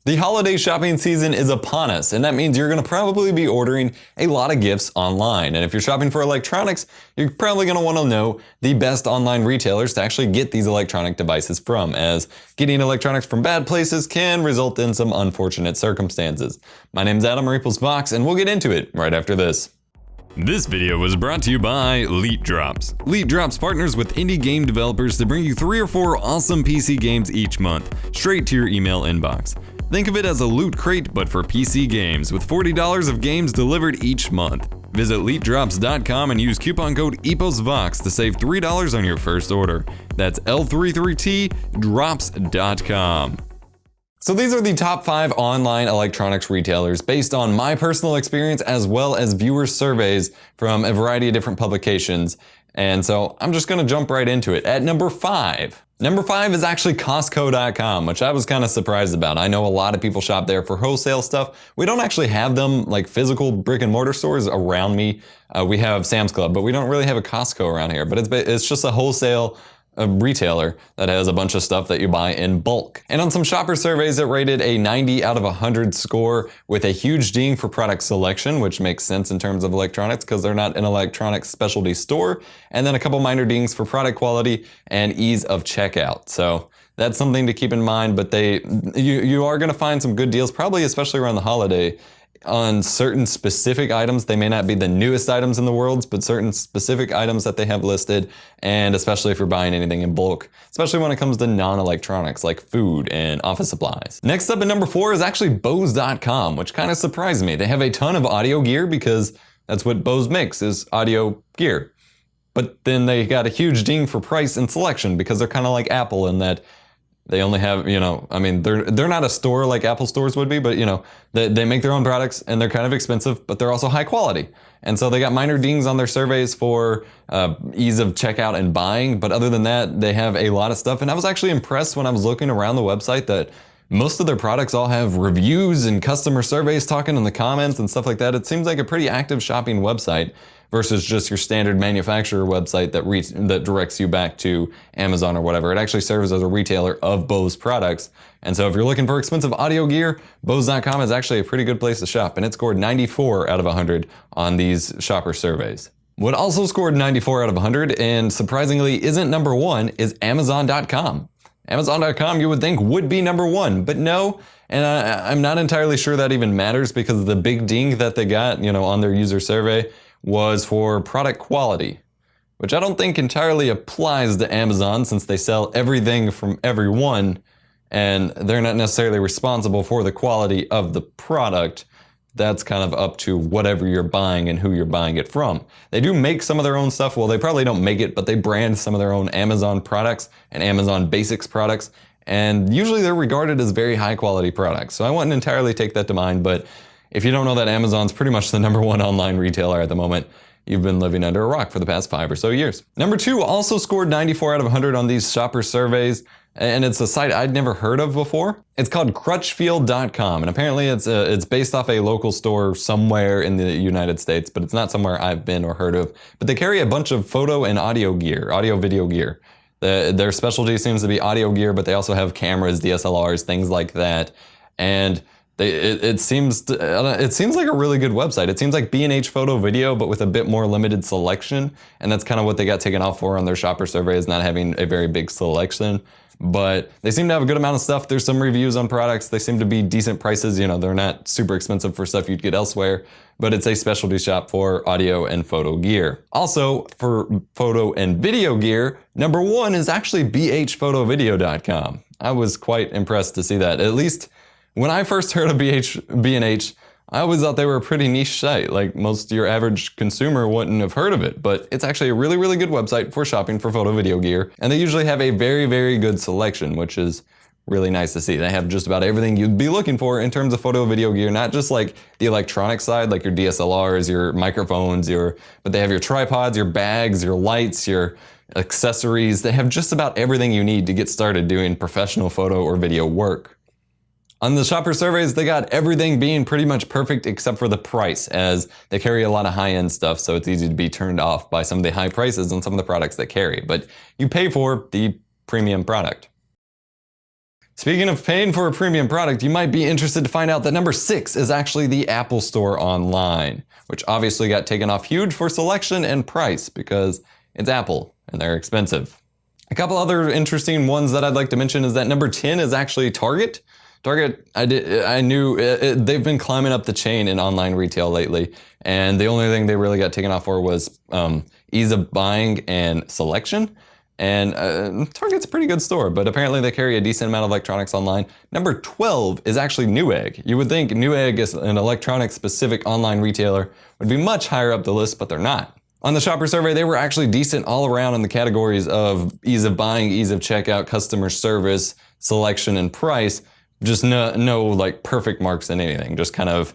The holiday shopping season is upon us, and that means you're going to probably be ordering a lot of gifts online. And if you're shopping for electronics, you're probably going to want to know the best online retailers to actually get these electronic devices from, as getting electronics from bad places can result in some unfortunate circumstances. My name's Adam Vox, and we'll get into it right after this. This video was brought to you by Leet Drops. Leet Drops partners with indie game developers to bring you 3 or 4 awesome PC games each month, straight to your email inbox. Think of it as a loot crate, but for PC games, with $40 of games delivered each month. Visit LeetDrops.com and use coupon code EPOSVOX to save $3 on your first order. That's L33TDrops.com. So these are the top 5 online electronics retailers based on my personal experience as well as viewer surveys from a variety of different publications. And so I'm just going to jump right into it. At number 5. Number 5 is actually Costco.com, which I was kind of surprised about. I know a lot of people shop there for wholesale stuff. We don't actually have them like physical brick and mortar stores around me. We have Sam's Club, but we don't really have a Costco around here. But it's just a wholesale retailer that has a bunch of stuff that you buy in bulk. And on some shopper surveys, it rated a 90 out of 100 score with a huge ding for product selection, which makes sense in terms of electronics because they're not an electronics specialty store, and then a couple minor dings for product quality and ease of checkout. So that's something to keep in mind, but you are going to find some good deals, probably especially around the holiday, on certain specific items. They may not be the newest items in the world, but certain specific items that they have listed, and especially if you're buying anything in bulk, especially when it comes to non-electronics like food and office supplies. Next up at number 4 is actually Bose.com, which kind of surprised me. They have a ton of audio gear because that's what Bose makes, is audio gear. But then they got a huge ding for price and selection because they're kind of like Apple in that they only have, I mean, they're not a store like Apple stores would be, but they make their own products and they're kind of expensive, but they're also high quality. And so they got minor dings on their surveys for ease of checkout and buying. But other than that, they have a lot of stuff. And I was actually impressed when I was looking around the website that most of their products all have reviews and customer surveys talking in the comments and stuff like that. It seems like a pretty active shopping website versus just your standard manufacturer website that directs you back to Amazon or whatever. It actually serves as a retailer of Bose products. And so if you're looking for expensive audio gear, Bose.com is actually a pretty good place to shop. And it scored 94 out of 100 on these shopper surveys. What also scored 94 out of 100, and surprisingly isn't number 1, is Amazon.com. Amazon.com you would think would be number 1, but no. And I'm not entirely sure that even matters because the big ding that they got, on their user survey was for product quality, which I don't think entirely applies to Amazon since they sell everything from everyone and they're not necessarily responsible for the quality of the product. That's kind of up to whatever you're buying and who you're buying it from. They do make some of their own stuff. Well, they probably don't make it, but they brand some of their own Amazon products and Amazon Basics products. And usually they're regarded as very high quality products. So I wouldn't entirely take that to mind, but if you don't know that Amazon's pretty much the number 1 online retailer at the moment, you've been living under a rock for the past 5 or so years. Number 2 also scored 94 out of 100 on these shopper surveys, and it's a site I'd never heard of before. It's called Crutchfield.com, and apparently it's based off a local store somewhere in the United States, but it's not somewhere I've been or heard of. But they carry a bunch of photo and audio gear, audio-video gear. Their specialty seems to be audio gear, but they also have cameras, DSLRs, things like that, and it seems like a really good website. It seems like B&H photo video, but with a bit more limited selection. And that's kind of what they got taken off for on their shopper survey, is not having a very big selection. But they seem to have a good amount of stuff. There's some reviews on products. They seem to be decent prices. They're not super expensive for stuff you'd get elsewhere, but it's a specialty shop for audio and photo gear. Also, for photo and video gear, number 1 is actually bhphotovideo.com. I was quite impressed to see that. At least when I first heard of B&H, I always thought they were a pretty niche site. Like most your average consumer wouldn't have heard of it, but it's actually a really, really good website for shopping for photo video gear. And they usually have a very, very good selection, which is really nice to see. They have just about everything you'd be looking for in terms of photo video gear, not just like the electronic side, like your DSLRs, your microphones, but they have your tripods, your bags, your lights, your accessories. They have just about everything you need to get started doing professional photo or video work. On the shopper surveys, they got everything being pretty much perfect except for the price, as they carry a lot of high-end stuff, so it's easy to be turned off by some of the high prices on some of the products they carry. But you pay for the premium product. Speaking of paying for a premium product, you might be interested to find out that number 6 is actually the Apple Store online, which obviously got taken off huge for selection and price because it's Apple and they're expensive. A couple other interesting ones that I'd like to mention is that number 10 is actually Target. Target, I knew they've been climbing up the chain in online retail lately, and the only thing they really got taken off for was ease of buying and selection. And Target's a pretty good store, but apparently they carry a decent amount of electronics online. Number 12 is actually Newegg. You would think Newegg is an electronics-specific online retailer would be much higher up the list, but they're not. On the shopper survey, they were actually decent all around in the categories of ease of buying, ease of checkout, customer service, selection, and price. Just no like perfect marks in anything, just kind of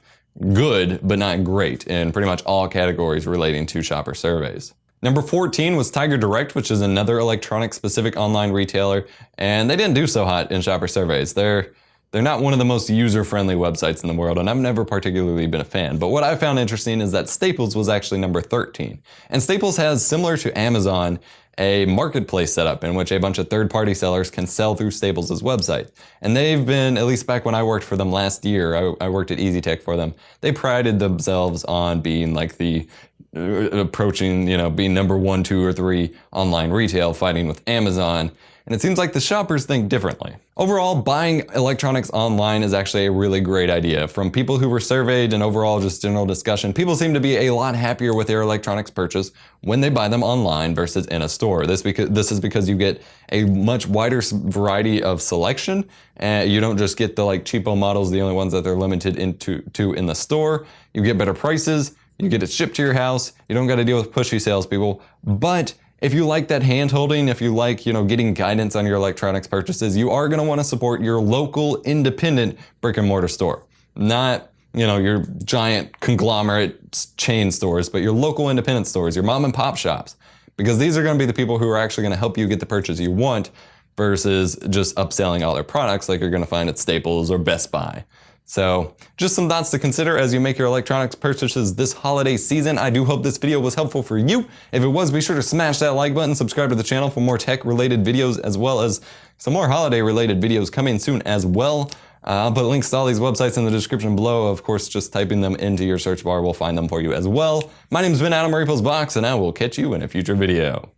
good but not great in pretty much all categories relating to shopper surveys. Number 14 was Tigerdirect, which is another electronics-specific online retailer, and they didn't do so hot in shopper surveys. They're not one of the most user-friendly websites in the world, and I've never particularly been a fan. But what I found interesting is that Staples was actually number 13. And Staples has, similar to Amazon, a marketplace setup in which a bunch of third-party sellers can sell through Staples' website. And they've been, at least back when I worked for them last year, I worked at Easy Tech for them, they prided themselves on being like the approaching, being number 1, 2, or 3 online retail, fighting with Amazon. And it seems like the shoppers think differently. Overall, buying electronics online is actually a really great idea. From people who were surveyed and overall just general discussion, people seem to be a lot happier with their electronics purchase when they buy them online versus in a store. This is because you get a much wider variety of selection. You don't just get the cheapo models, the only ones that they're limited to in the store. You get better prices. You get it shipped to your house. You don't got to deal with pushy salespeople. But if you like that hand holding, if you like, getting guidance on your electronics purchases, you are going to want to support your local independent brick and mortar store. Not, your giant conglomerate chain stores, but your local independent stores, your mom and pop shops. Because these are going to be the people who are actually going to help you get the purchase you want versus just upselling all their products like you're going to find at Staples or Best Buy. So just some thoughts to consider as you make your electronics purchases this holiday season. I do hope this video was helpful for you. If it was, be sure to smash that like button, subscribe to the channel for more tech related videos, as well as some more holiday related videos coming soon as well. I'll put links to all these websites in the description below. Of course, just typing them into your search bar will find them for you as well. My name's been Adam Mariples Box, and I will catch you in a future video.